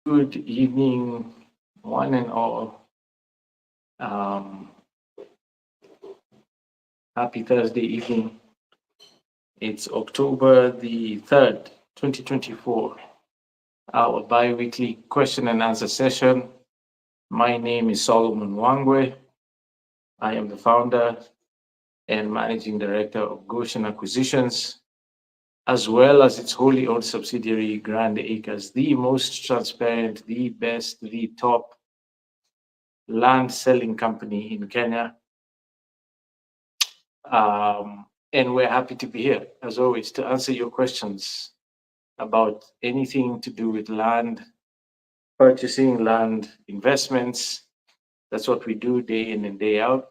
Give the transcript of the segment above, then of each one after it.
Good evening, one and all. Um, Happy Thursday evening. It's October the 3rd, 2024, our bi weekly question and answer session. My name is Solomon Wangwe. I am the founder and managing director of Goshen Acquisitions, as well as its wholly owned subsidiary, Grand Acres, the most transparent, the best, the top land selling company in Kenya. And we're happy to be here, as always, to answer your questions about anything to do with land, purchasing, land investments. That's what we do day in and day out.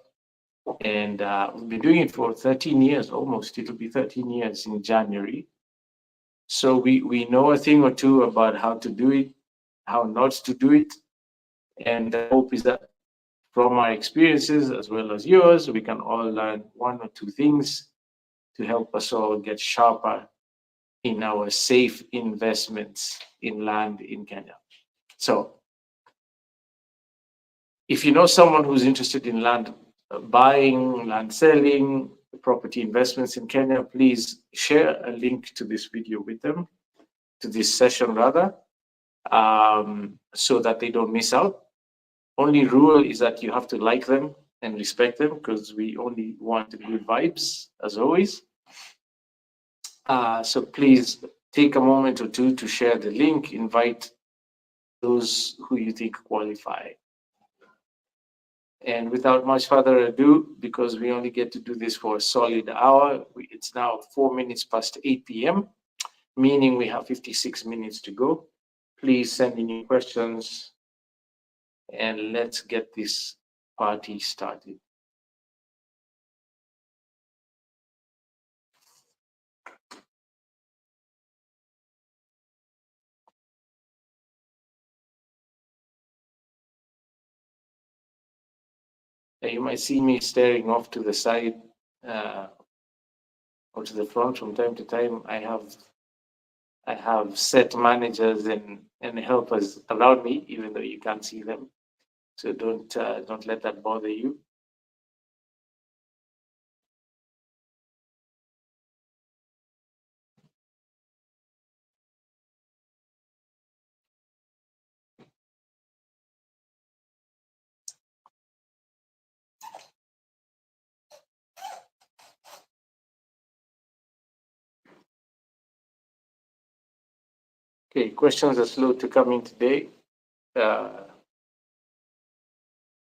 And we've been doing it for 13 years almost. It'll be 13 years in January. So we know a thing or two about how to do it, how not to do it. And the hope is that from our experiences as well as yours, we can all learn one or two things to help us all get sharper in our safe investments in land in Kenya. So, if you know someone who's interested in land buying, land selling, property investments in Kenya, please share a link to this video with them, to this session rather, so that they don't miss out. Only rule is that you have to like them and respect them because we only want good vibes as always. So please take a moment or two to share the link, invite those who you think qualify. And without much further ado, because we only get to do this for a solid hour, it's now 4 minutes past 8 p.m., meaning we have 56 minutes to go. Please send in your questions and let's get this party started. You might see me staring off to the side or to the front from time to time. I have set managers and helpers around me, even though you can't see them. So don't let that bother you. Okay, questions are slow to come in today.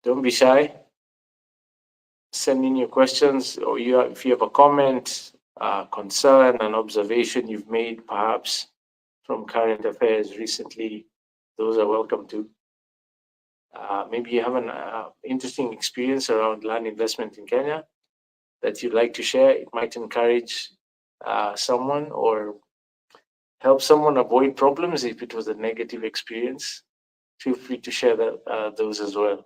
Don't be shy. Send in your questions, or if you have a comment, concern, an observation you've made, perhaps from current affairs recently. Those are welcome too. Maybe you have an interesting experience around land investment in Kenya that you'd like to share. It might encourage someone or help someone avoid problems if it was a negative experience. Feel free to share those as well.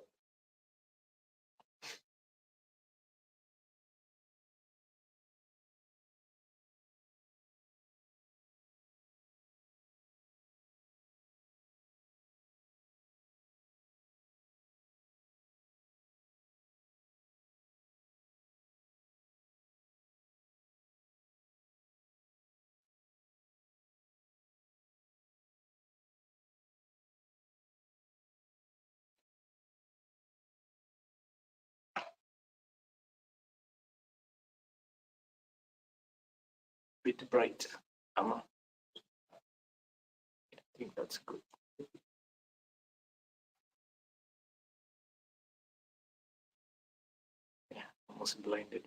Bit bright. I think that's good. Yeah, almost blinded.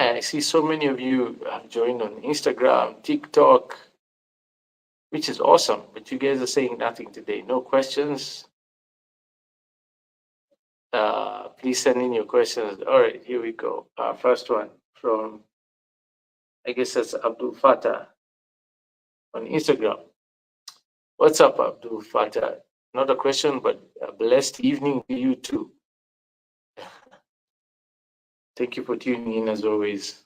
I see so many of you have joined on Instagram, TikTok, which is awesome. But you guys are saying nothing today. No questions. Please send in your questions. All right, here we go. First one from I guess that's Abdul Fatah on Instagram. What's up, Abdul Fatah? Not a question, but a blessed evening to you too. Thank you for tuning in as always.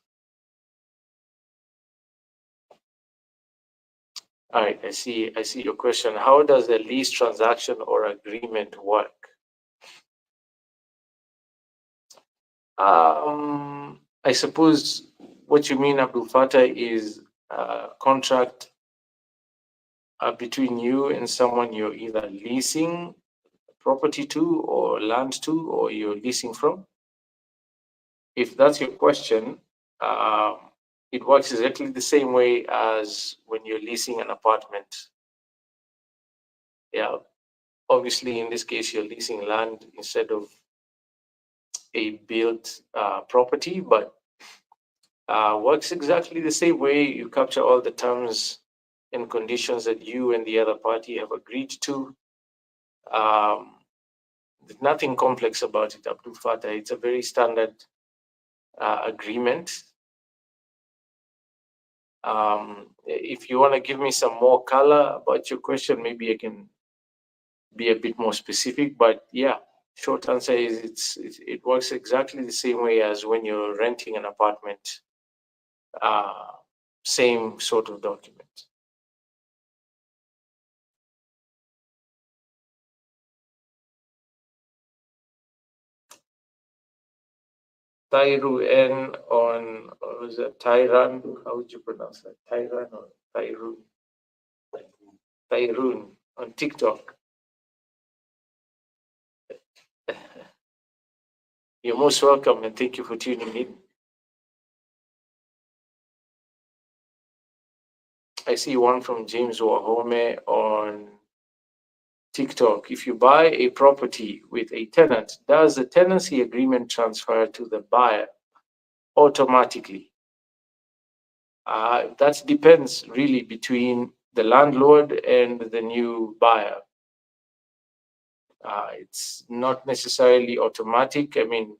All right, I see your question. How does a lease transaction or agreement work? I suppose what you mean, Abdul Fatah, is a contract between you and someone you're either leasing property to or land to, or you're leasing from. If that's your question, um, it works exactly the same way as when you're leasing an apartment. Yeah, obviously, in this case, you're leasing land instead of a built property, but works exactly the same way. You capture all the terms and conditions that you and the other party have agreed to. There's nothing complex about it, Abdul Fatah. It's a very standard agreement. If you want to give me some more color about your question, maybe I can be a bit more specific. But yeah, short answer is it works exactly the same way as when you're renting an apartment. Same sort of document. Tyru N on, or was it Tyran? How would you pronounce that? Tyran or Tyrun? Tyrun on TikTok. You're most welcome and thank you for tuning in. I see one from James Wahome on TikTok. If you buy a property with a tenant, does the tenancy agreement transfer to the buyer automatically? That depends really between the landlord and the new buyer. It's not necessarily automatic. I mean,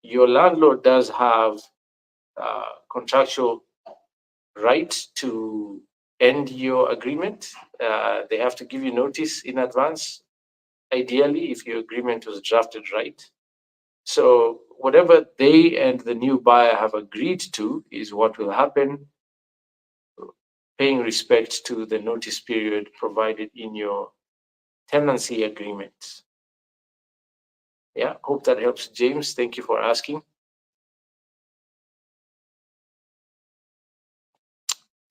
your landlord does have contractual right to end your agreement. They have to give you notice in advance, ideally, if your agreement was drafted right. So whatever they and the new buyer have agreed to is what will happen, paying respect to the notice period provided in your tenancy agreement. Yeah, hope that helps, James. Thank you for asking.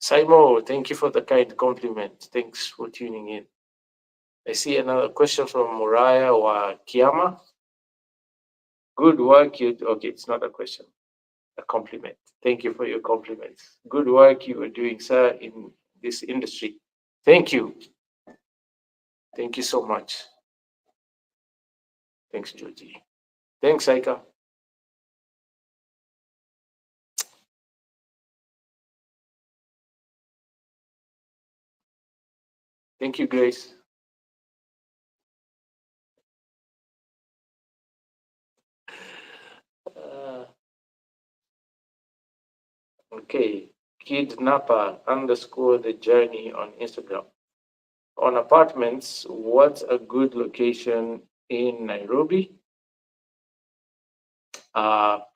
Saimo, thank you for the kind compliment. Thanks for tuning in. I see another question from Muraya Wakiama. Good work. Okay, it's not a question, a compliment. Thank you for your compliments. Good work you are doing, sir, in this industry. Thank you. Thank you so much. Thanks, Georgie. Thanks, Aika. Thank you, Grace. Okay, kidnapper underscore the journey on Instagram. On apartments, what's a good location in Nairobi?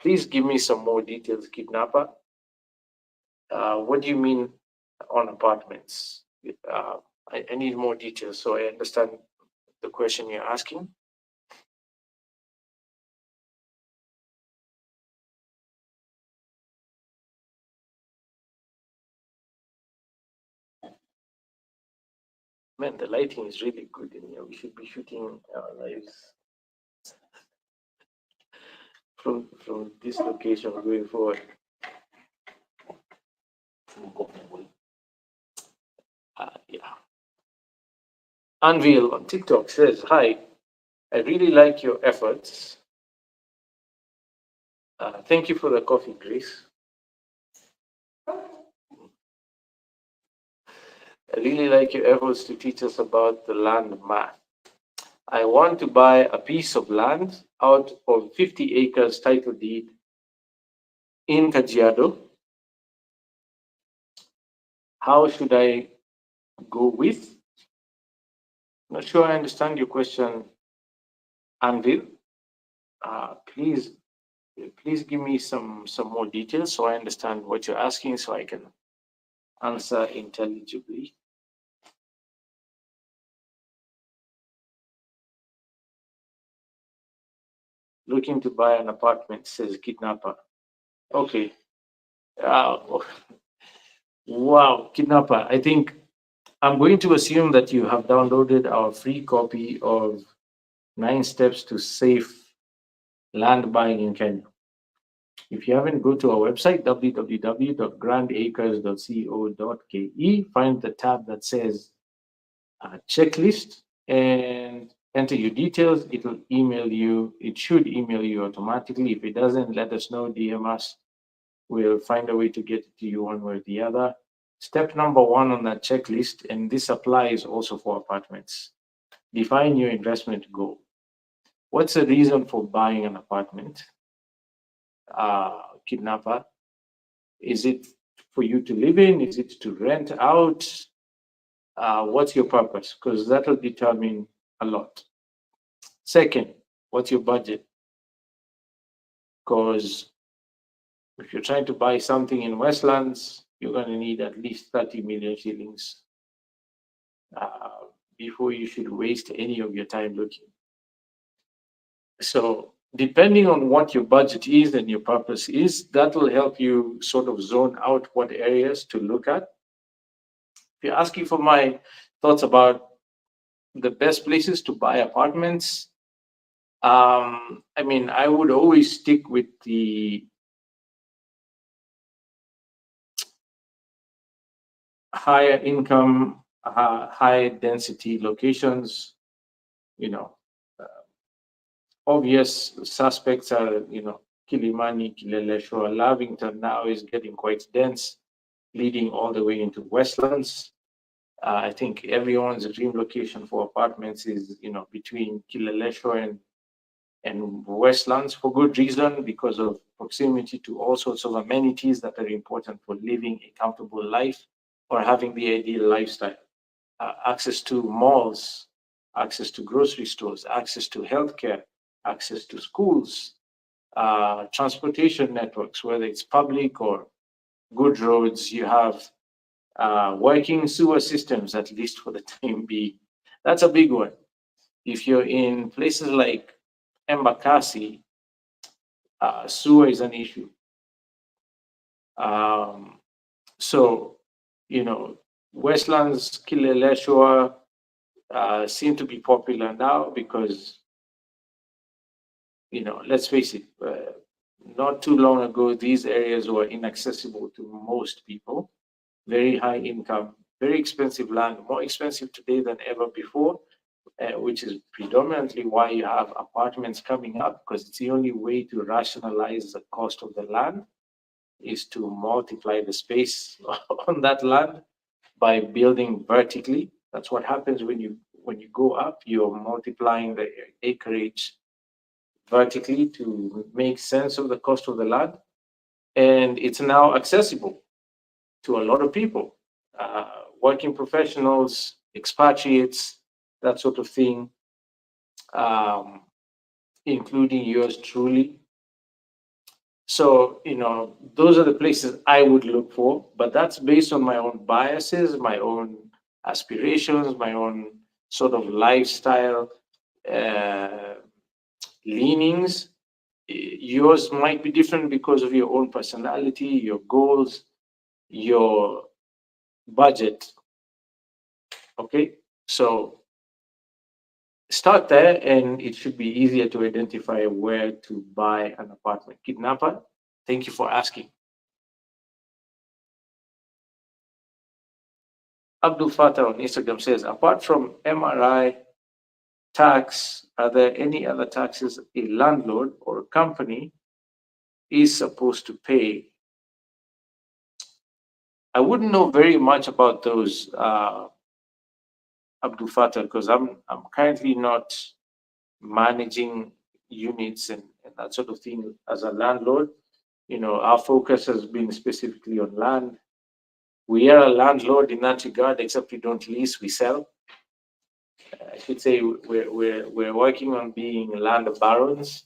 Please give me some more details, kidnapper. What do you mean on apartments? I need more details so I understand the question you're asking. Man, the lighting is really good in here. We should be shooting our lives from this location going forward. Yeah. Anvil on TikTok says, "Hi, I really like your efforts. Thank you for the coffee, Grace. I really like your efforts to teach us about the land math. I want to buy a piece of land out of 50 acres title deed in Kajiado. How should I go with? Not sure I understand your question, Anvil. Please, please give me some more details so I understand what you're asking, so I can answer intelligibly. Looking to buy an apartment, says kidnapper. Okay. Uh, wow, kidnapper. I think I'm going to assume that you have downloaded our free copy of 9 Steps to Safe Land Buying in Kenya. If you haven't, go to our website, www.grandacres.co.ke, find the tab that says checklist and enter your details. It'll email you. It should email you automatically. If it doesn't, let us know, DM us. We'll find a way to get it to you one way or the other. Step number one on that checklist, and this applies also for apartments: define your investment goal. What's the reason for buying an apartment? Kidnapper. Is it for you to live in? Is it to rent out? What's your purpose? Because that'll determine a lot. Second, what's your budget? Because if you're trying to buy something in Westlands, you're going to need at least 30 million shillings uh, before you should waste any of your time looking. So, depending on what your budget is and your purpose is, that will help you sort of zone out what areas to look at. If you're asking for my thoughts about the best places to buy apartments, I mean, I would always stick with the higher income, high density locations. You know, obvious suspects are, Kilimani, Kileleshwa, Lavington now is getting quite dense, leading all the way into Westlands. I think everyone's dream location for apartments is, between Kileleshwa and Westlands, for good reason, because of proximity to all sorts of amenities that are important for living a comfortable life or having the ideal lifestyle. Access to malls, access to grocery stores, access to healthcare, access to schools, transportation networks, whether it's public or good roads. You have working sewer systems, at least for the time being. That's a big one. If you're in places like Embakasi, sewer is an issue. Um, so, Westlands, Kileleshwa seem to be popular now because, let's face it, not too long ago, these areas were inaccessible to most people. Very high income, very expensive land, more expensive today than ever before, which is predominantly why you have apartments coming up, because it's the only way to rationalize the cost of the land is to multiply the space on that land by building vertically. That's what happens when you go up, you're multiplying the acreage vertically to make sense of the cost of the land. And it's now accessible to a lot of people, working professionals, expatriates, that sort of thing, um, including yours truly. So, those are the places I would look for, but that's based on my own biases, my own aspirations, my own sort of lifestyle uh, leanings. Yours might be different because of your own personality, your goals, your budget. Okay, so start there, and it should be easier to identify where to buy an apartment. Kidnapper, thank you for asking. Abdul Fatah on Instagram says, apart from MRI tax, are there any other taxes a landlord or a company is supposed to pay? I wouldn't know very much about those, Abdul Fatah, because I'm currently not managing units and that sort of thing as a landlord. Our focus has been specifically on land. We are a landlord in that regard, except we don't lease, we sell. I should say we're working on being land barons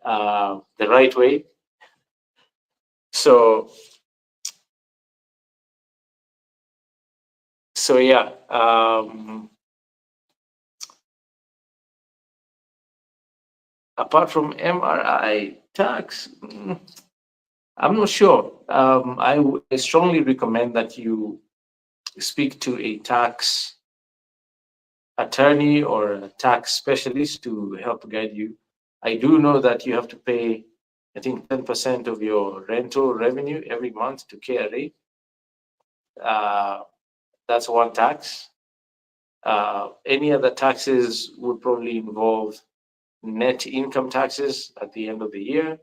the right way. So yeah. Apart from MRI tax, I'm not sure. I strongly recommend that you speak to a tax attorney or a tax specialist to help guide you. I do know that you have to pay, I think, 10% of your rental revenue every month to KRA. That's one tax. Any other taxes would probably involve net income taxes at the end of the year.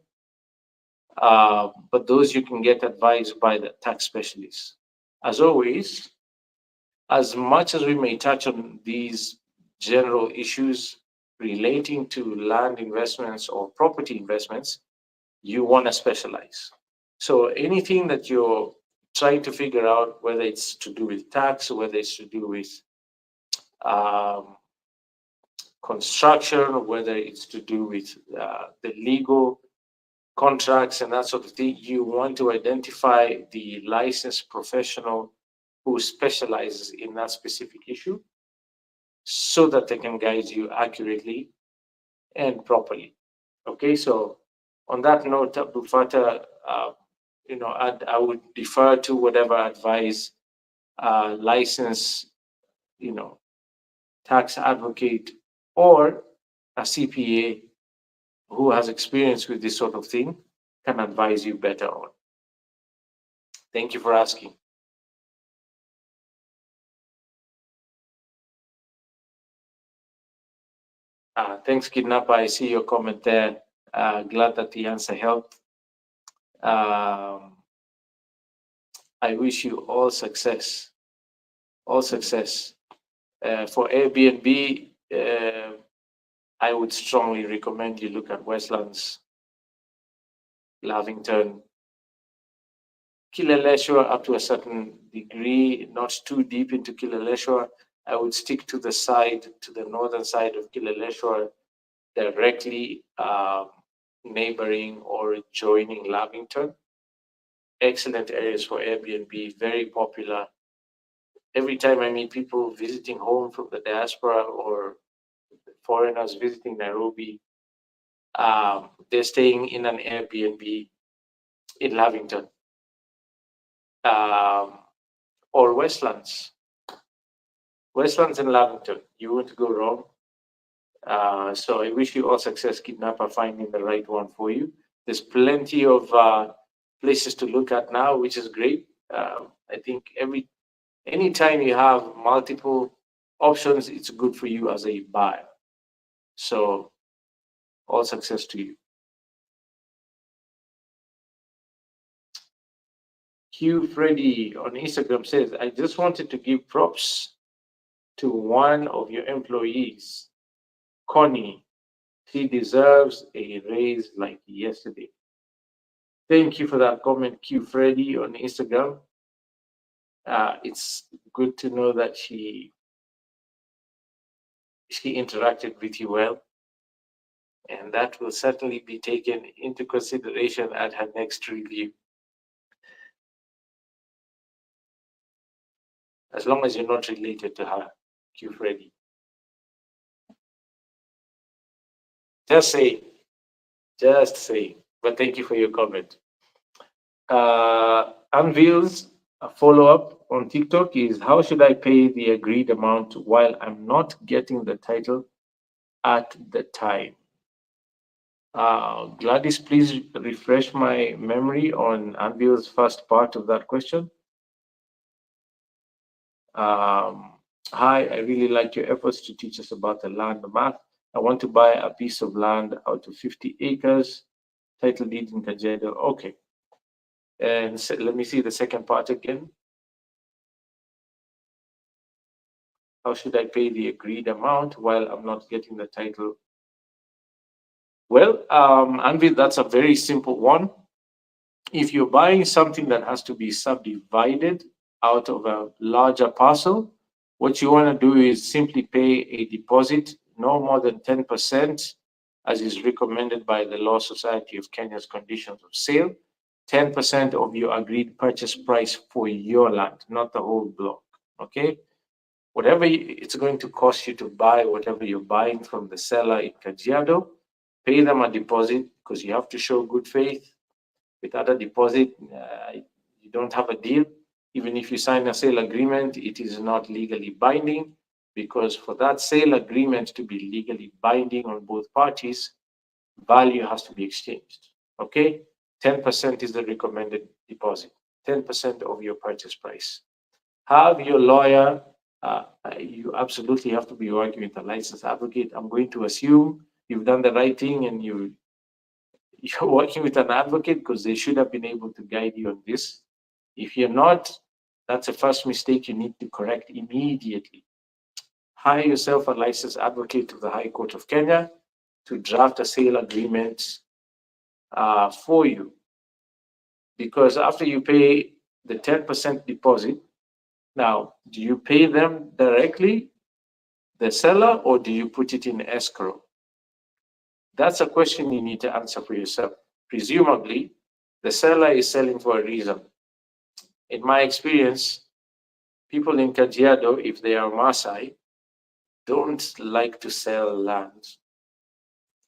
But those you can get advised by the tax specialist. As always, as much as we may touch on these general issues relating to land investments or property investments, you want to specialize. So anything that you're trying to figure out, whether it's to do with tax, or whether it's to do with um, construction, or whether it's to do with the legal contracts and that sort of thing, you want to identify the licensed professional who specializes in that specific issue so that they can guide you accurately and properly. Okay, so on that note, Abdul Fatah, I would defer to whatever advice license, tax advocate or a CPA who has experience with this sort of thing can advise you better on. Thank you for asking. Thanks, Kidnapper. I see your comment there. Glad that the answer helped. I wish you all success. All success. For Airbnb, I would strongly recommend you look at Westlands, Lavington, Kileleshwa up to a certain degree, not too deep into Kileleshwa. I would stick to the northern side of Kileleshwa, directly neighboring or joining Lavington. Excellent areas for Airbnb, very popular. Every time I meet people visiting home from the diaspora or foreigners visiting Nairobi, they're staying in an Airbnb in Lavington or Westlands. Westlands and Lavington, you won't go wrong. So I wish you all success, Kidnapper, finding the right one for you. There's plenty of places to look at now, which is great. I think anytime you have multiple options, it's good for you as a buyer. So all success to you. Q Freddy on Instagram says, I just wanted to give props to one of your employees, Connie. She deserves a raise like yesterday. Thank you for that comment, Q Freddy on Instagram. It's good to know that she interacted with you well, and that will certainly be taken into consideration at her next review. As long as you're not related to her, Q Freddy. Just say. But thank you for your comment. Anvil's follow-up on TikTok is, how should I pay the agreed amount while I'm not getting the title at the time? Gladys, please refresh my memory on Anvil's first part of that question. Hi, I really like your efforts to teach us about the land math. I want to buy a piece of land out of 50 acres, title deed in Kajedo. Okay. And let me see the second part again. How should I pay the agreed amount while I'm not getting the title? Well, Anvil, that's a very simple one. If you're buying something that has to be subdivided out of a larger parcel, what you want to do is simply pay a deposit no more than 10%, as is recommended by the Law Society of Kenya's conditions of sale. 10% of your agreed purchase price for your land, not the whole block. Okay? Whatever it's going to cost you to buy whatever you're buying from the seller in Kajiado, pay them a deposit because you have to show good faith. Without a deposit, you don't have a deal. Even if you sign a sale agreement, it is not legally binding, because for that sale agreement to be legally binding on both parties, value has to be exchanged. Okay? 10% is the recommended deposit, 10% of your purchase price. Have your lawyer, you absolutely have to be working with a licensed advocate. I'm going to assume you've done the right thing and you're working with an advocate, because they should have been able to guide you on this. If you're not, that's the first mistake you need to correct immediately. Hire yourself a licensed advocate of the High Court of Kenya to draft a sale agreement for you. Because after you pay the 10% deposit, now, do you pay them directly, the seller, or do you put it in escrow? That's a question you need to answer for yourself. Presumably, the seller is selling for a reason. In my experience, people in Kajiado, if they are Maasai, don't like to sell land.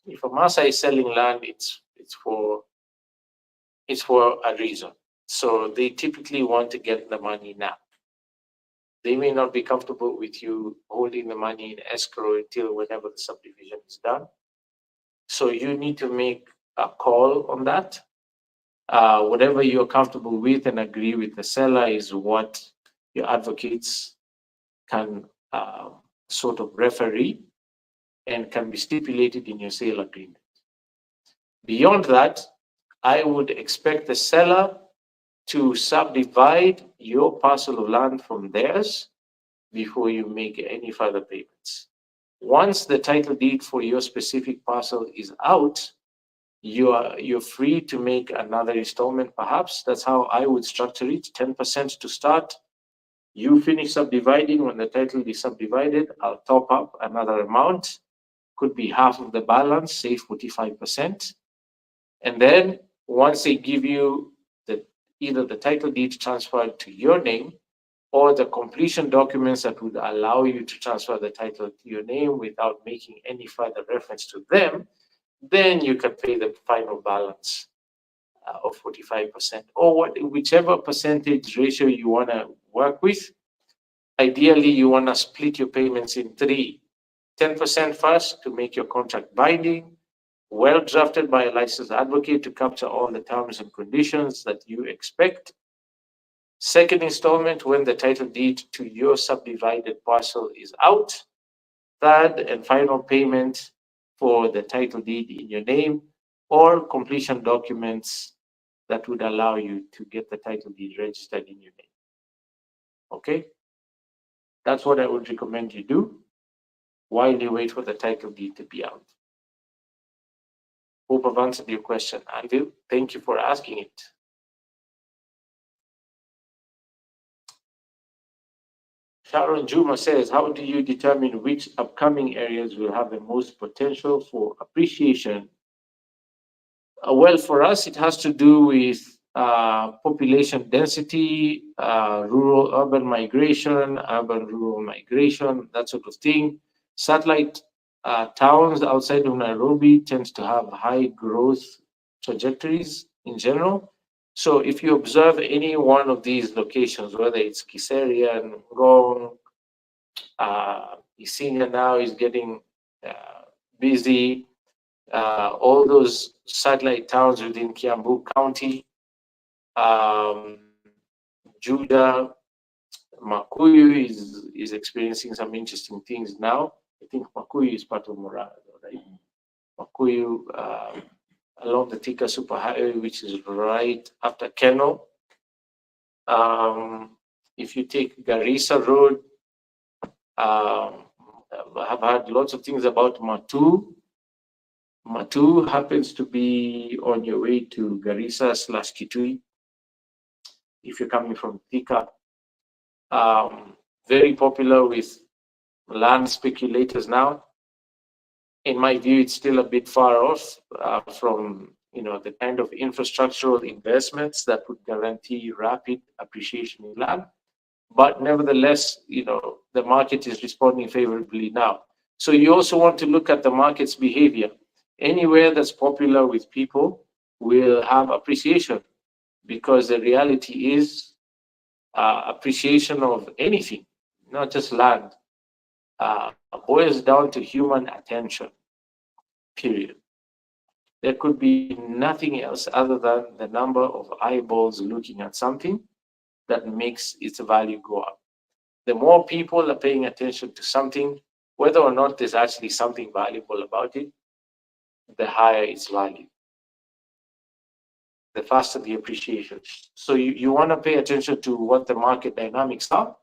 If a Maasai is selling land, it's for a reason. So they typically want to get the money now. They may not be comfortable with you holding the money in escrow until whenever the subdivision is done. So you need to make a call on that. Whatever you're comfortable with and agree with the seller is what your advocates can sort of referee and can be stipulated in your sale agreement. Beyond that, I would expect the seller to subdivide your parcel of land from theirs before you make any further payments. Once the title deed for your specific parcel is out, you're free to make another installment, perhaps. That's how I would structure it, 10% to start. You finish subdividing. When the title is subdivided, I'll top up another amount. Could be half of the balance, say 45%. And then once they give you either the title deed transferred to your name or the completion documents that would allow you to transfer the title to your name without making any further reference to them, then you can pay the final balance of 45%, or whichever percentage ratio you want to work with. Ideally, you want to split your payments in three: 10% first to make your contract binding, well drafted by a licensed advocate to capture all the terms and conditions that you expect. Second installment when the title deed to your subdivided parcel is out. Third and final payment for the title deed in your name or completion documents that would allow you to get the title deed registered in your name. Okay? That's what I would recommend you do while you wait for the title deed to be out. Hope I've answered your question, Anvil. Thank you for asking it. Sharon Juma says, how do you determine which upcoming areas will have the most potential for appreciation? Well, for us, it has to do with population density, rural-urban migration, urban-rural migration, that sort of thing. Satellite towns outside of Nairobi tend to have high growth trajectories in general. So if you observe any one of these locations, whether it's Kiseria and Ngong, Isinya now is getting busy, all those satellite towns within Kiambu County, Judah, Makuyu is experiencing some interesting things now. I think Makuyu is part of Murang'a, right? Makuyu along the Thika Superhighway, which is right after Keno. If you take Garissa Road, I've heard lots of things about Matu. Matu happens to be on your way to Garissa/Kitui. If you're coming from Thika, very popular with land speculators now. In my view, it's still a bit far off from the kind of infrastructural investments that would guarantee rapid appreciation in land. But nevertheless, the market is responding favorably now. So you also want to look at the market's behavior. Anywhere that's popular with people will have appreciation, because the reality is appreciation of anything, not just land, boils down to human attention, period. There could be nothing else other than the number of eyeballs looking at something that makes its value go up. The more people are paying attention to something, whether or not there's actually something valuable about it, the higher its value, the faster the appreciation. So you want to pay attention to what the market dynamics are.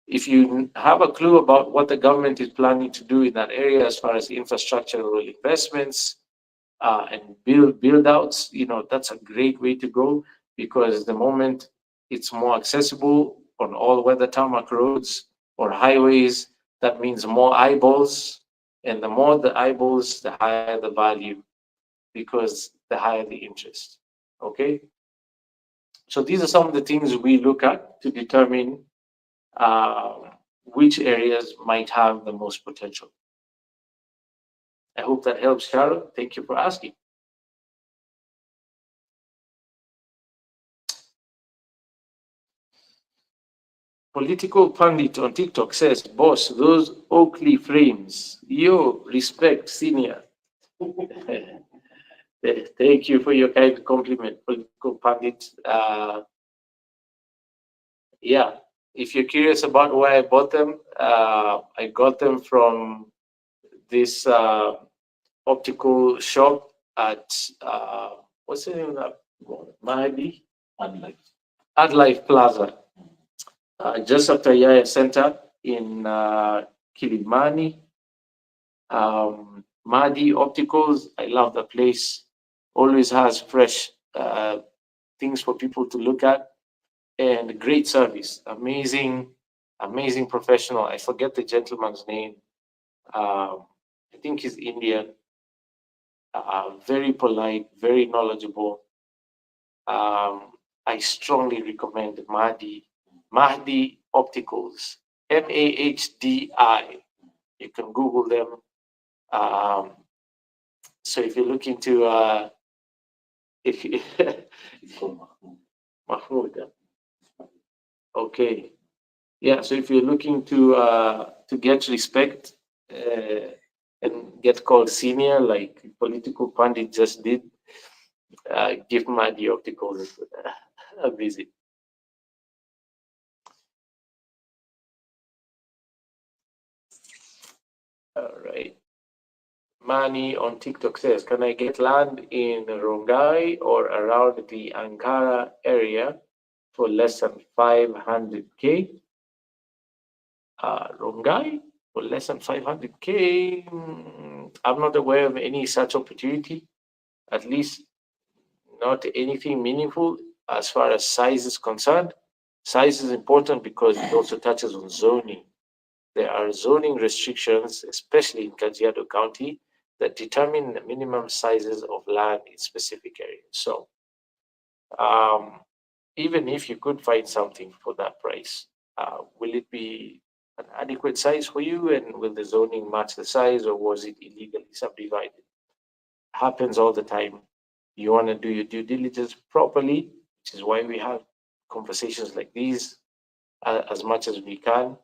If you have a clue about what the government is planning to do in that area as far as infrastructural investments and build outs, that's a great way to go, because the moment it's more accessible on all weather tarmac roads or highways, that means more eyeballs, and the more the eyeballs, the higher the value, because the higher the interest. Okay, so these are some of the things we look at to determine uh, which areas might have the most potential. I hope that helps, Sharon. Thank you for asking. Political pundit on TikTok says, "Boss, those Oakley frames, yo, respect, senior." Thank you for your kind compliment, political pundit. Yeah, if you're curious about where I bought them, I got them from this optical shop at what's the name of that? Mahdi? Adlife Plaza, just after Yaya Center in Kilimani. Mahdi Opticals, I love the place. Always has fresh things for people to look at, and great service. Amazing, amazing professional. I forget the gentleman's name. I think he's Indian. Very polite, very knowledgeable. I strongly recommend Mahdi Opticals, Mahdi. You can Google them. So if you're looking to, if you, Mahmoud, okay, yeah. So if you're looking to get respect and get called senior, like political pundit just did, give Mahdi Opticals a visit. All right. Mani on TikTok says, "Can I get land in Rongai or around the Ankara area for less than 500K? Rongai for less than 500K? I'm not aware of any such opportunity, at least not anything meaningful as far as size is concerned. Size is important because it also touches on zoning. There are zoning restrictions, especially in Kajiado County, that determine the minimum sizes of land in specific areas. So, even if you could find something for that price, will it be an adequate size for you? And will the zoning match the size, or was it illegally subdivided? Happens all the time. You want to do your due diligence properly, which is why we have conversations like these as much as we can.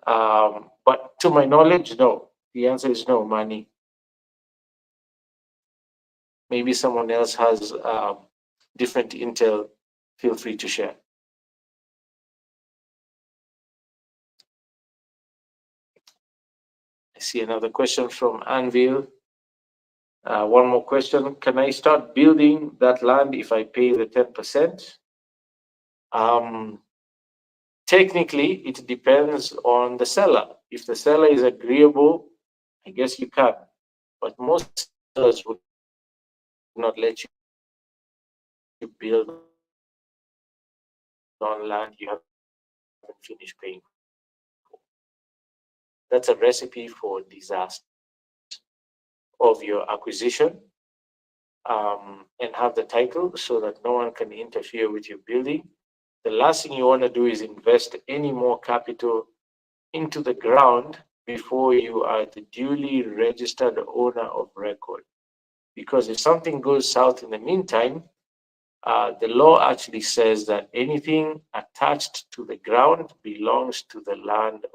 But to my knowledge, no. The answer is no, Mani. Maybe someone else has different intel. Feel free to share. I see another question from Anvil. One more question. Can I start building that land if I pay the 10%? Technically, it depends on the seller. If the seller is agreeable, I guess you can. But most would not let you build on land you haven't finished paying for. That's a recipe for disaster of your acquisition, and have the title so that no one can interfere with your building. The last thing you want to do is invest any more capital into the ground before you are the duly registered owner of record. Because if something goes south in the meantime, the law actually says that anything attached to the ground belongs to the land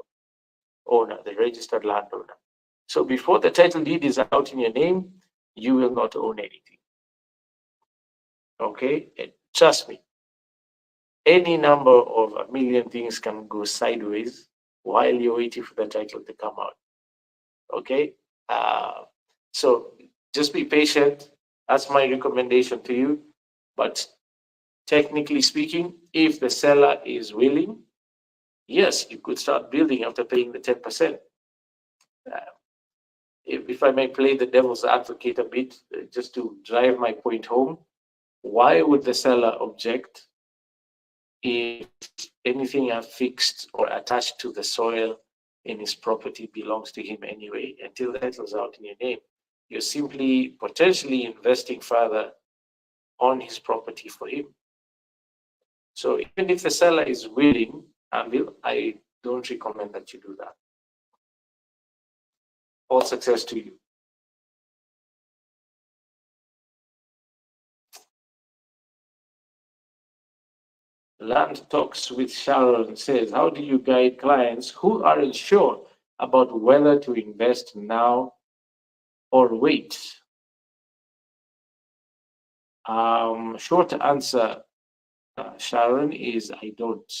owner, the registered landowner. So before the title deed is out in your name, you will not own anything. Okay? And trust me, any number of a million things can go sideways while you're waiting for the title to come out. Okay? So just be patient. That's my recommendation to you. But technically speaking, if the seller is willing, yes, you could start building after paying the 10%. If I may play the devil's advocate a bit, just to drive my point home, why would the seller object if anything affixed or attached to the soil in his property belongs to him anyway until the title's out in your name? You're simply potentially investing further on his property for him. So even if the seller is willing, I don't recommend that you do that. All success to you. Land Talks with Sharon says, how do you guide clients who aren't sure about whether to invest now or wait? Short answer, Sharon, is I don't.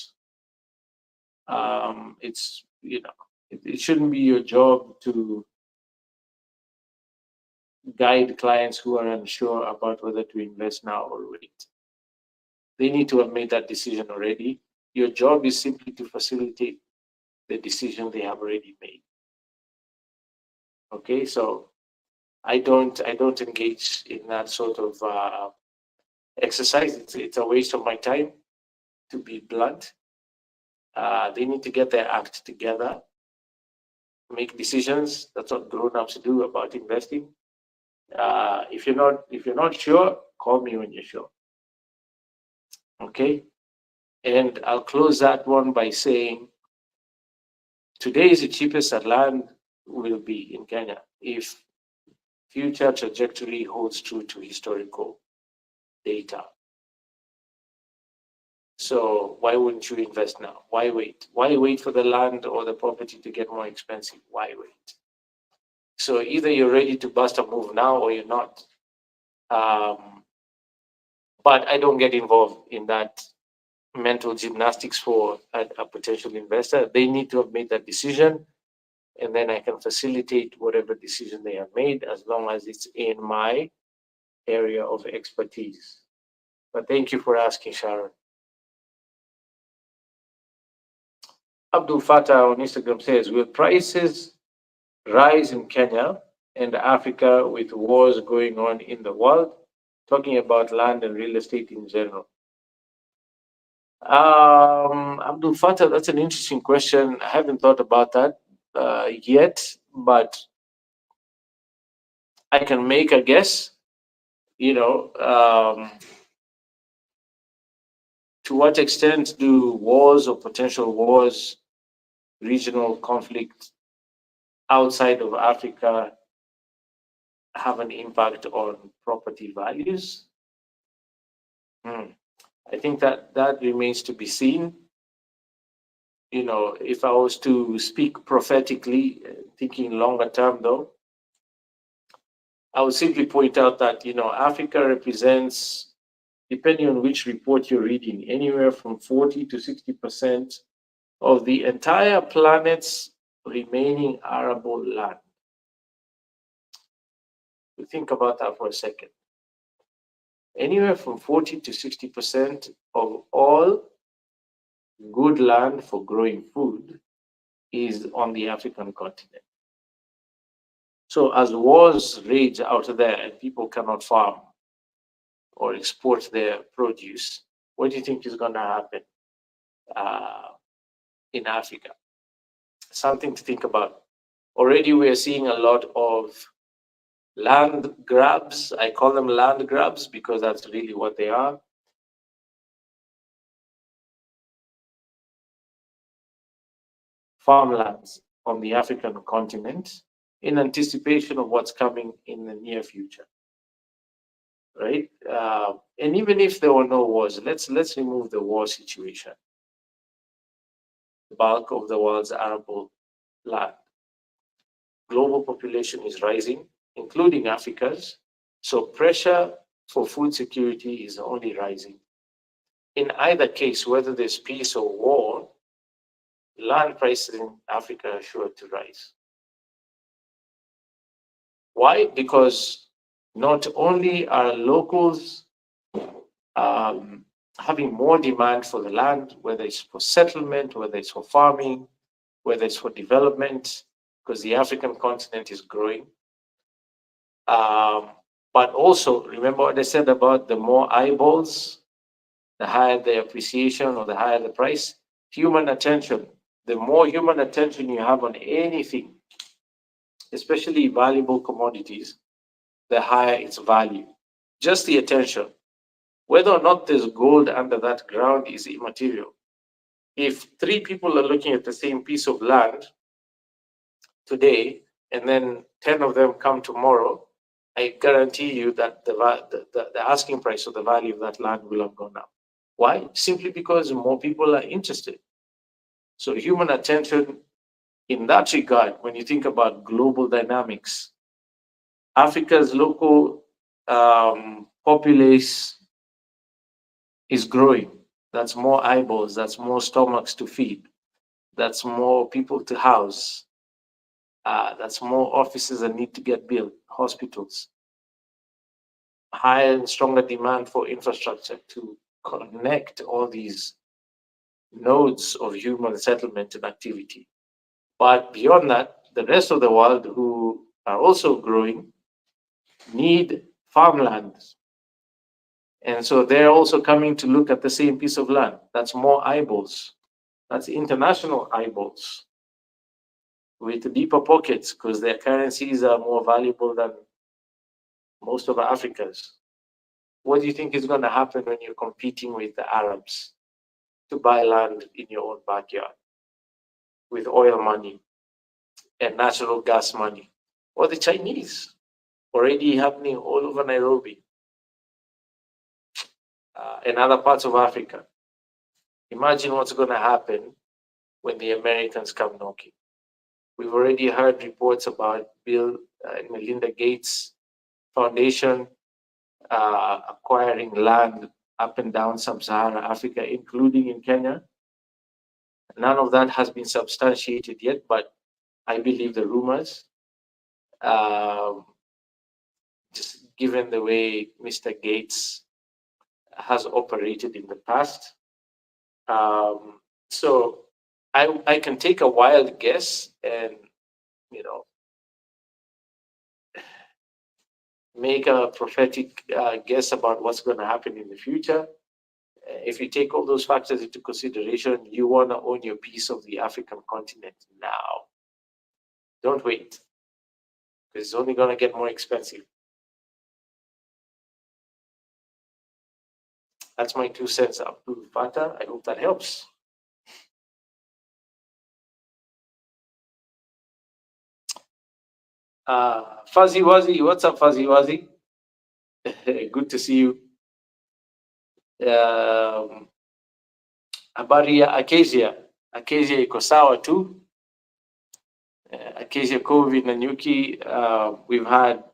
It's, it shouldn't be your job to guide clients who are unsure about whether to invest now or wait. They need to have made that decision already. Your job is simply to facilitate the decision they have already made. Okay, so I don't engage in that sort of exercise. It's a waste of my time, to be blunt. They need to get their act together, make decisions. That's what grown-ups do about investing. If you're not sure, call me when you're sure. Okay, and I'll close that one by saying today is the cheapest that land will be in Kenya if future trajectory holds true to historical data. So why wouldn't you invest now? Why wait? Why wait for the land or the property to get more expensive? Why wait? So either you're ready to bust a move now or you're not. But I don't get involved in that mental gymnastics for a potential investor. They need to have made that decision, and then I can facilitate whatever decision they have made as long as it's in my area of expertise. But thank you for asking, Sharon. Abdul Fatah on Instagram says, will prices rise in Kenya and Africa with wars going on in the world? Talking about land and real estate in general. Abdul Fatah, that's an interesting question. I haven't thought about that yet, but I can make a guess. To what extent do wars or potential wars, regional conflict outside of Africa have an impact on property values? I think that remains to be seen. If I was to speak prophetically, thinking longer term though, I would simply point out that, Africa represents, depending on which report you're reading, anywhere from 40 to 60% of the entire planet's remaining arable land. Think about that for a second. Anywhere from 40 to 60% of all good land for growing food is on the African continent. So as wars rage out there and people cannot farm or export their produce, what do you think is going to happen uh, in Africa? Something to think about. Already we are seeing a lot of land grabs. I call them land grabs because that's really what they are. Farmlands on the African continent in anticipation of what's coming in the near future, right? And even if there were no wars, let's remove the war situation. The bulk of the world's arable land. Global population is rising, including Africa's. So pressure for food security is only rising. In either case, whether there's peace or war, land prices in Africa are sure to rise. Why? Because not only are locals um, having more demand for the land, whether it's for settlement, whether it's for farming, whether it's for development, because the African continent is growing. Um, but also, remember what I said about the more eyeballs, the higher the appreciation or the higher the price. Human attention. The more human attention you have on anything, especially valuable commodities, the higher its value. Just the attention. Whether or not there's gold under that ground is immaterial. If three people are looking at the same piece of land today, and then 10 of them come tomorrow, I guarantee you that the asking price of the value of that land will have gone up. Why? Simply because more people are interested. So human attention in that regard, when you think about global dynamics, Africa's local populace is growing. That's more eyeballs, that's more stomachs to feed, that's more people to house, that's more offices that need to get built, hospitals, higher and stronger demand for infrastructure to connect all these nodes of human settlement and activity. But beyond that, the rest of the world who are also growing need farmland. And so they're also coming to look at the same piece of land. That's more eyeballs. That's international eyeballs with deeper pockets because their currencies are more valuable than most of Africa's. What do you think is going to happen when you're competing with the Arabs to buy land in your own backyard with oil money and natural gas money? Or the Chinese, already happening all over Nairobi and other parts of Africa. Imagine what's going to happen when the Americans come knocking. We've already heard reports about Bill and Melinda Gates Foundation acquiring land up and down sub-Saharan Africa, including in Kenya. None of that has been substantiated yet, but I believe the rumors. Just given the way Mr. Gates has operated in the past. So I can take a wild guess and, you know, make a prophetic guess about what's going to happen in the future. If you take all those factors into consideration, you want to own your piece of the African continent now. Don't wait, because it's only going to get more expensive. That's my 2 cents. Abdul Fatah. I hope that helps. Fuzzy Wuzzy, what's up, Fuzzy Wuzzy? Good to see you. Habari ya Acacia. Acacia iko sawa tu. Acacia Cove na Nyuki, we've had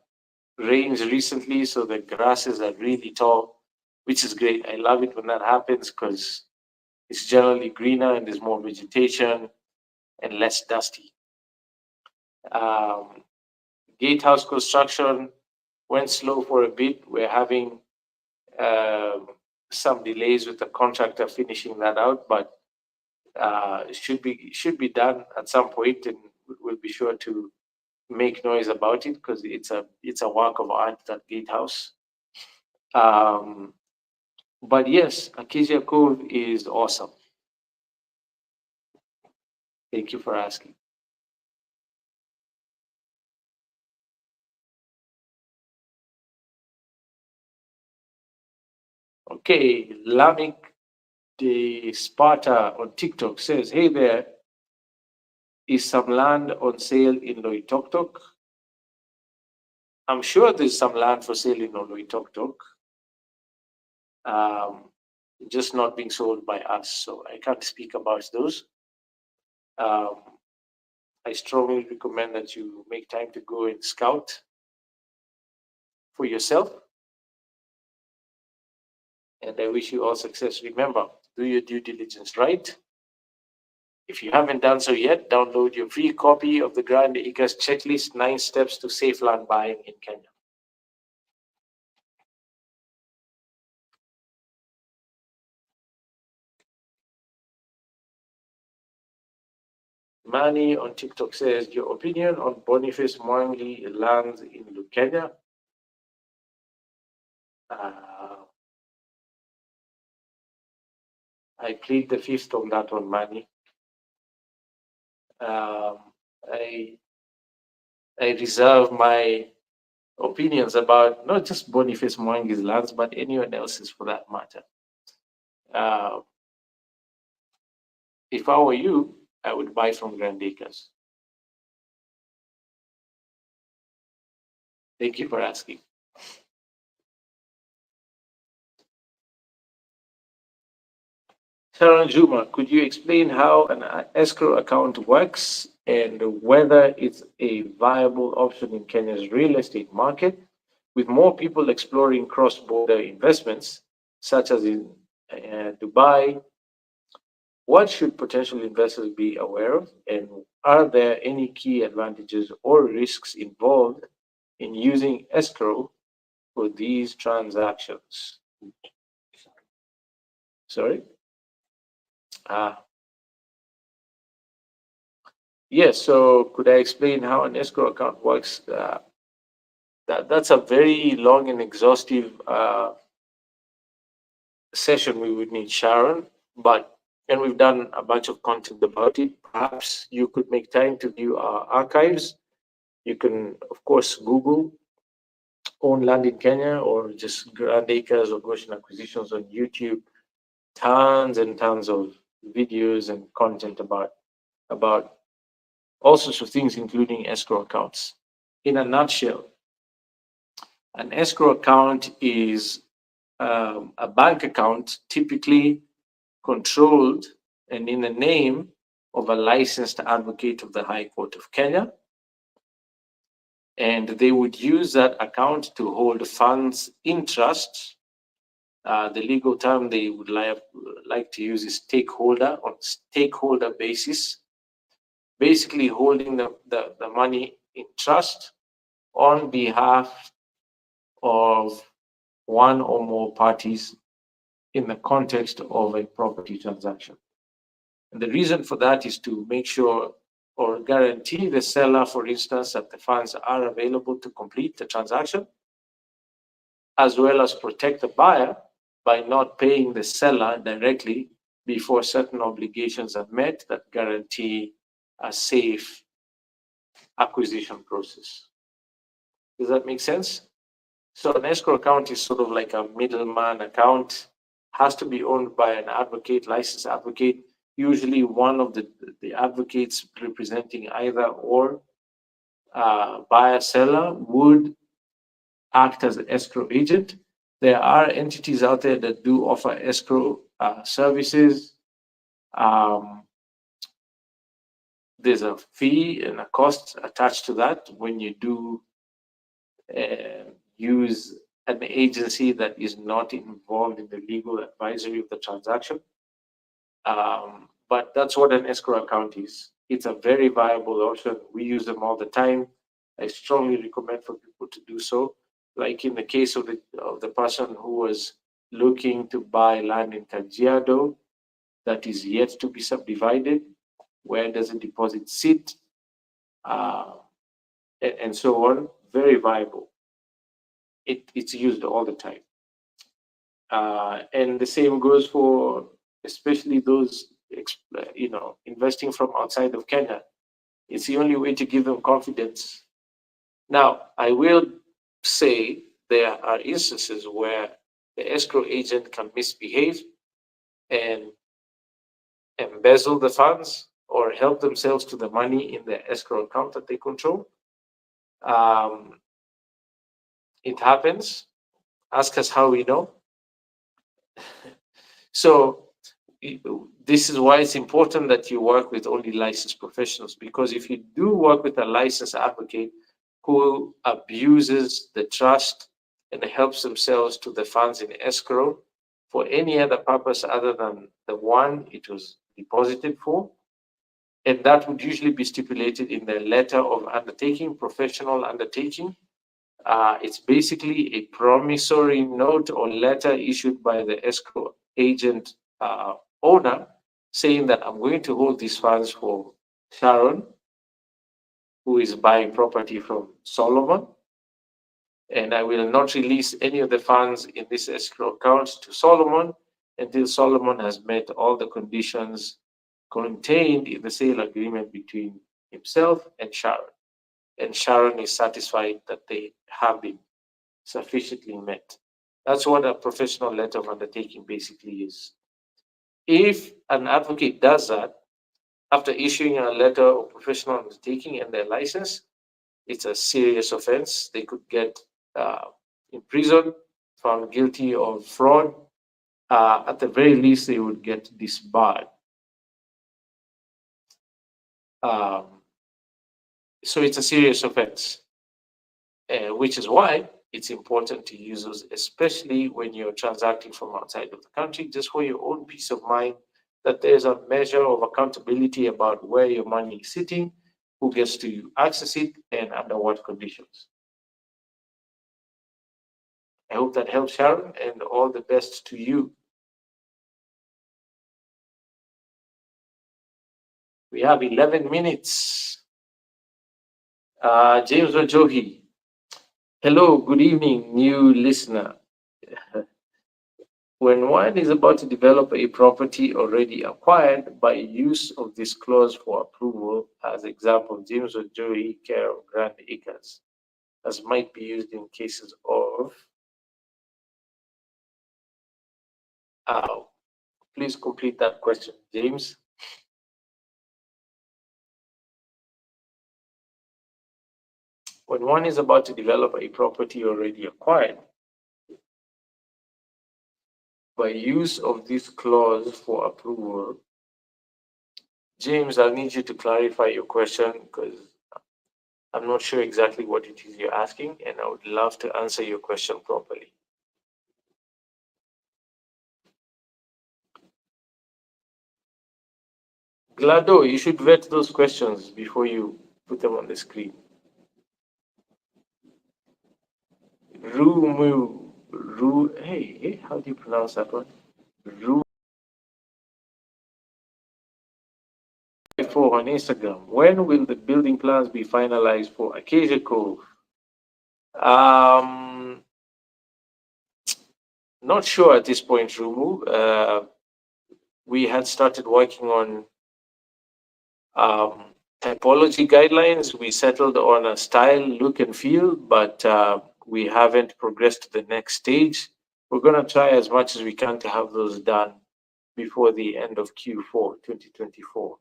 rains recently, so the grasses are really tall, which is great. I love it when that happens because it's generally greener and there's more vegetation and less dusty. Gatehouse construction went slow for a bit. We're having some delays with the contractor finishing that out, but it should be done at some point, and we'll be sure to make noise about it because it's a work of art, that gatehouse. Um, but yes, Acacia Cove is awesome. Thank you for asking. Okay, Lamik the Sparta on TikTok says, "Hey there, is some land on sale in Loitoktok?" I'm sure there's some land for sale in Loitoktok, um, just not being sold by us. So I can't speak about those. Um, I strongly recommend that you make time to go and scout for yourself. And I wish you all success. Remember, do your due diligence right. If you haven't done so yet, download your free copy of the Grand Acres Checklist 9 Steps to Safe Land Buying in Kenya. Manny on TikTok says, "Your opinion on Boniface Mwangi lands in Kenya?" Uh, I plead the fifth on that one, Manny. Um, I, I reserve my opinions about not just Boniface Mwangi's lands, but anyone else's for that matter. Uh, if I were you, I would buy from Grand Acres. Thank you for asking. Sharon Juma, could you explain how an escrow account works and whether it's a viable option in Kenya's real estate market, with more people exploring cross-border investments, such as in Dubai? What should potential investors be aware of, and are there any key advantages or risks involved in using escrow for these transactions? Sorry? Ah, yes. So could I explain how an escrow account works? That's a very long and exhaustive session we would need, Sharon. But and we've done a bunch of content about it. Perhaps you could make time to view our archives. You can, of course, Google "Own Land in Kenya" or just Grand Acres or Goshen Acquisitions on YouTube. Tons and tons of videos and content about all sorts of things, including escrow accounts. In a nutshell, an escrow account is a bank account typically controlled and in the name of a licensed advocate of the High Court of Kenya. And they would use that account to hold funds in trust. The legal term they would like to use is stakeholder, on stakeholder basis, basically holding the money in trust on behalf of one or more parties in the context of a property transaction. And the reason for that is to make sure or guarantee the seller, for instance, that the funds are available to complete the transaction, as well as protect the buyer by not paying the seller directly before certain obligations are met that guarantee a safe acquisition process. Does that make sense? So an escrow account is sort of like a middleman account, has to be owned by an advocate, licensed advocate, usually one of the advocates representing either or buyer seller would act as an escrow agent. There are entities out there that do offer escrow services. Um, there's a fee and a cost attached to that when you do use an agency that is not involved in the legal advisory of the transaction. But that's what an escrow account is. It's a very viable option. We use them all the time. I strongly recommend for people to do so. Like in the case of the person who was looking to buy land in Kajiado that is yet to be subdivided, where does the deposit sit? Uh, and so on, very viable. It's used all the time. And the same goes for especially those, investing from outside of Kenya. It's the only way to give them confidence. Now, I will say there are instances where the escrow agent can misbehave and embezzle the funds or help themselves to the money in the escrow account that they control. Um, it happens. Ask us how we know. So this is why it's important that you work with only licensed professionals, because if you do work with a licensed advocate who abuses the trust and helps themselves to the funds in escrow for any other purpose other than the one it was deposited for, and that would usually be stipulated in the letter of undertaking, professional undertaking. It's basically a promissory note or letter issued by the escrow agent owner saying that I'm going to hold these funds for Sharon, who is buying property from Solomon, and I will not release any of the funds in this escrow account to Solomon until Solomon has met all the conditions contained in the sale agreement between himself and Sharon. And Sharon is satisfied that they have been sufficiently met. That's what a professional letter of undertaking basically is. If an advocate does that after issuing a letter of professional undertaking and their license, it's a serious offense. They could get imprisoned, found guilty of fraud. At the very least, they would get disbarred. So it's a serious offense, which is why it's important to use those, especially when you're transacting from outside of the country, just for your own peace of mind that there's a measure of accountability about where your money is sitting, who gets to access it, and under what conditions. I hope that helps, Sharon, and all the best to you. We have 11 minutes. James Wajohi. Hello, good evening, new listener. When one is about to develop a property already acquired by use of this clause for approval, as example, James Wajohi, care of Grand Acres, as might be used in cases of. Please complete that question, James. When one is about to develop a property already acquired, by use of this clause for approval, James, I'll need you to clarify your question because I'm not sure exactly what it is you're asking, and I would love to answer your question properly. Glado, you should vet those questions before you put them on the screen. Hey, how do you pronounce that one? On Instagram. When will the building plans be finalized for Acacia Cove? Not sure at this point, Rumu. We had started working on typology guidelines. We settled on a style, look, and feel, but we haven't progressed to the next stage. We're going to try as much as we can to have those done before the end of Q4 2024.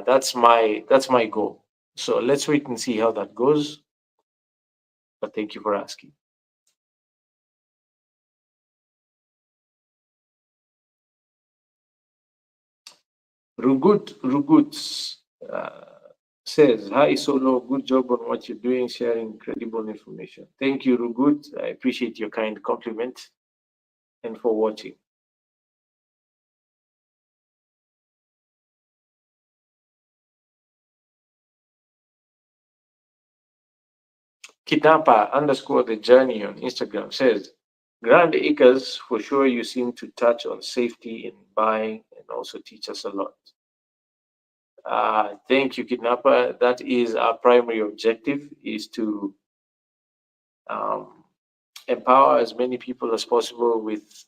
That's my goal. So let's wait and see how that goes. But thank you for asking. Rugut says, hi Solo, good job on what you're doing, sharing incredible information. Thank you, Rugut. I appreciate your kind compliment and for watching. Kitapa _ the journey on Instagram says, Grand Acres, for sure you seem to touch on safety in buying and also teach us a lot. Thank you, Kidnapper. That is our primary objective, is to um, empower as many people as possible with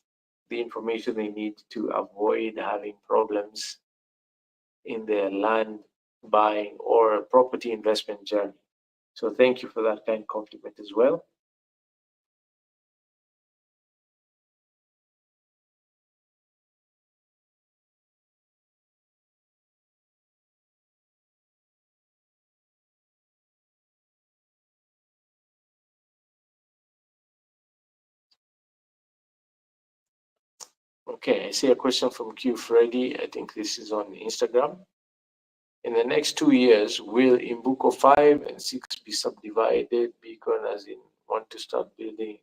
the information they need to avoid having problems in their land buying or property investment journey. So thank you for that kind compliment as well. Okay, I see a question from Q Freddy. I think this is on Instagram. In the next 2 years, will Imbuko 5 and 6 be subdivided? Beacon, as in, want to start building?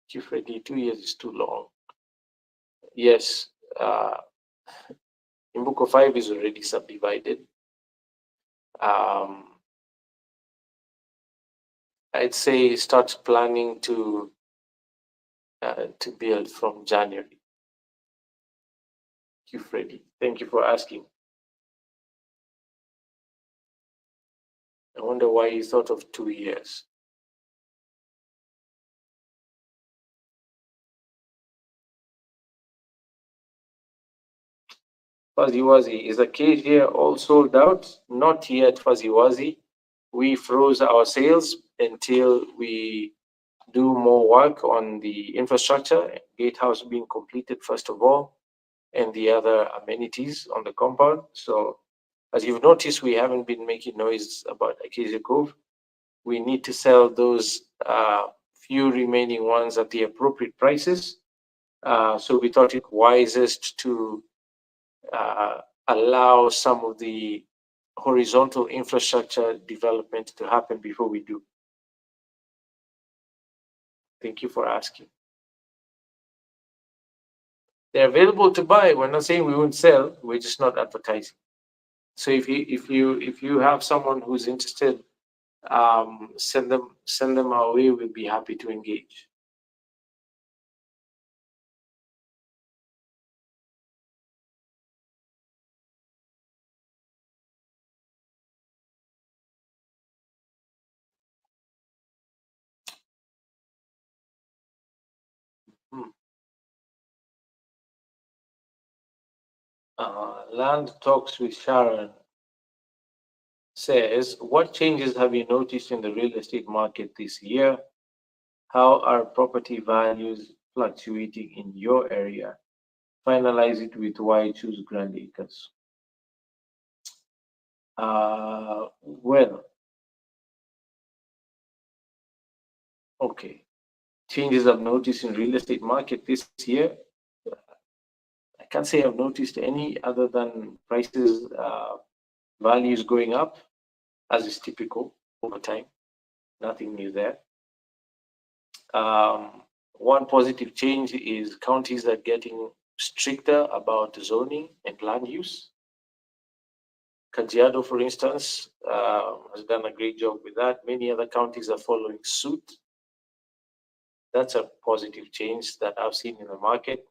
Q Freddy, 2 years is too long. Yes, Imbuko 5 is already subdivided. I'd say start planning to build from January. Q Freddy, thank you for asking. I wonder why you thought of 2 years. Fuzzy Wuzzy, is the cage here all sold out? Not yet, Fuzzy Wuzzy. We froze our sales until we do more work on the infrastructure, gatehouse being completed first of all, and the other amenities on the compound. So as you've noticed, we haven't been making noise about Acacia Cove. We need to sell those few remaining ones at the appropriate prices. So we thought it wisest to allow some of the horizontal infrastructure development to happen before we do. Thank you for asking. They're available to buy. We're not saying we won't sell. We're just not advertising. So if you have someone who's interested, send them our way. We'll be happy to engage. Hmm. Land Talks with Sharon says, what changes have you noticed in the real estate market this year? How are property values fluctuating in your area? Finalize it with why choose Grand Acres. Well, okay. Changes I've noticed in real estate market this year. I can't say I've noticed any other than prices, values going up, as is typical over time. Nothing new there. One positive change is counties are getting stricter about zoning and land use. Kajiado, for instance, has done a great job with that. Many other counties are following suit. That's a positive change that I've seen in the market.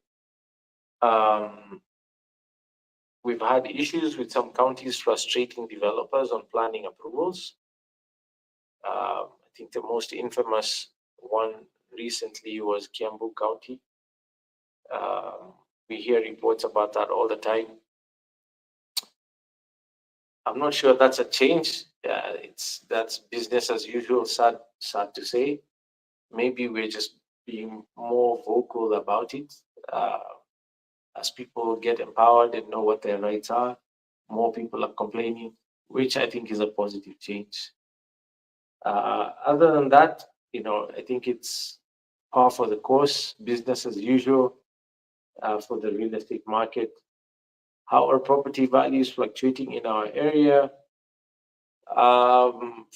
We've had issues with some counties frustrating developers on planning approvals. I think the most infamous one recently was Kiambu County. We hear reports about that all the time. I'm not sure that's a change. That's business as usual. Sad to say. Maybe we're just being more vocal about it. As people get empowered and know what their rights are, more people are complaining, which I think is a positive change. Other than that, I think it's par for the course, business as usual for the real estate market. How are property values fluctuating in our area?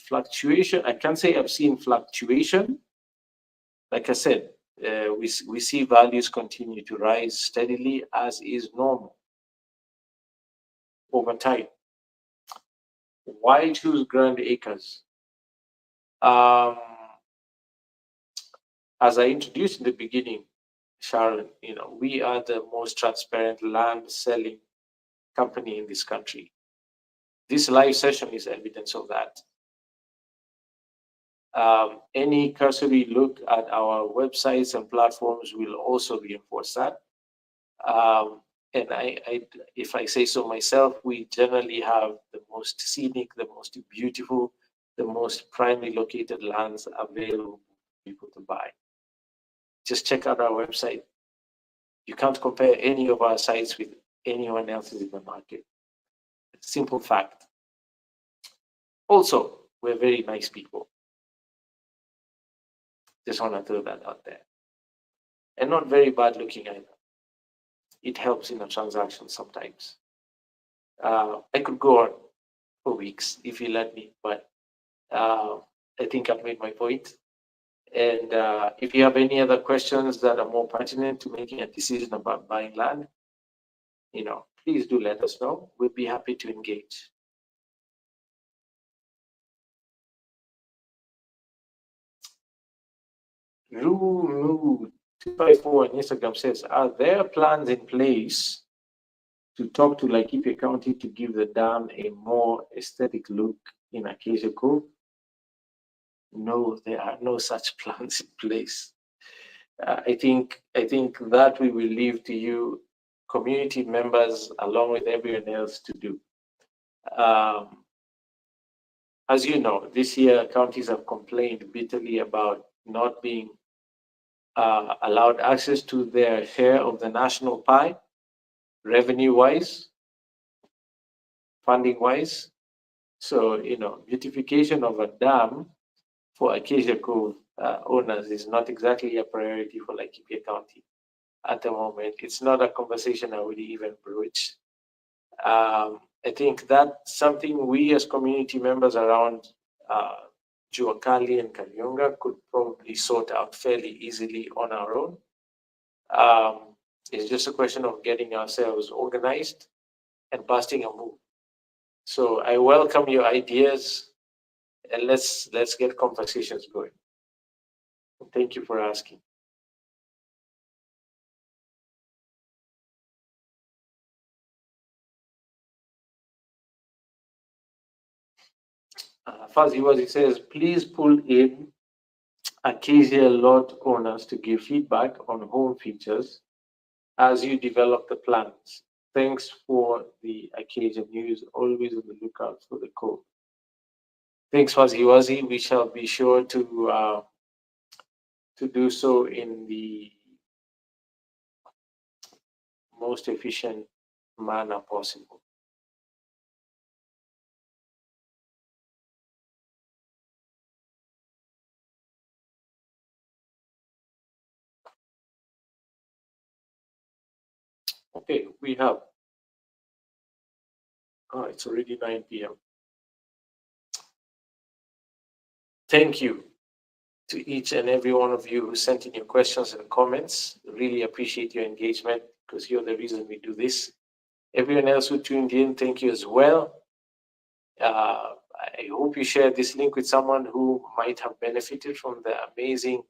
Fluctuation, I can't say I've seen fluctuation. Like I said, we see values continue to rise steadily, as is normal over time. Why choose Grand Acres? As I introduced in the beginning, Sharon, we are the most transparent land selling company in this country. This live session is evidence of that. Any cursory look at our websites and platforms will also reinforce that. And if I say so myself, we generally have the most scenic, the most beautiful, the most primely located lands available for people to buy. Just check out our website. You can't compare any of our sites with anyone else's in the market. Simple fact. Also, we're very nice people. Just want to throw that out there. And not very bad looking either. It helps in a transaction sometimes. I could go on for weeks if you let me, but I think I've made my point. And if you have any other questions that are more pertinent to making a decision about buying land, please do let us know. We'll be happy to engage. Rue254 on Instagram says, are there plans in place to talk to Laikipia County to give the dam a more aesthetic look in Acacia Cove? No, there are no such plans in place. I think that we will leave to you, community members, along with everyone else, to do. As you know, this year counties have complained bitterly about not being allowed access to their share of the national pie, revenue-wise, funding-wise. So, beautification of a dam for Acacia Cove owners is not exactly a priority for Laikipia County at the moment. It's not a conversation I would even broach. I think that's something we as community members around Juakali and Kanyonga could probably sort out fairly easily on our own. It's just a question of getting ourselves organized and busting a move. So I welcome your ideas, and let's get conversations going. Thank you for asking. Fuzzy Wuzzy says, please pull in Acacia lot owners to give feedback on home features as you develop the plans. Thanks for the Acacia news. Always on the lookout for the code. Thanks, Fuzzy Wuzzy. We shall be sure to do so in the most efficient manner possible. Okay, we have. Oh, it's already 9 p.m. Thank you to each and every one of you who sent in your questions and comments. Really appreciate your engagement because you're the reason we do this. Everyone else who tuned in, thank you as well. I hope you share this link with someone who might have benefited from the amazing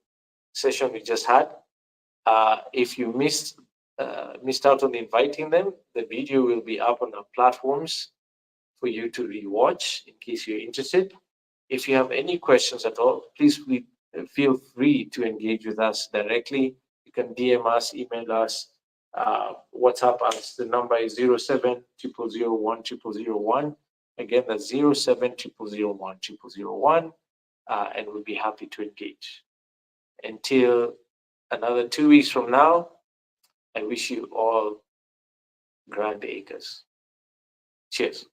session we just had. If you missed out on inviting them, the video will be up on our platforms for you to rewatch in case you're interested. If you have any questions at all, please feel free to engage with us directly. You can DM us, email us, WhatsApp us. The number is 0700010001. Again, that's 0700010001, and we'll be happy to engage. Until another 2 weeks from now, I wish you all grand acres. Cheers.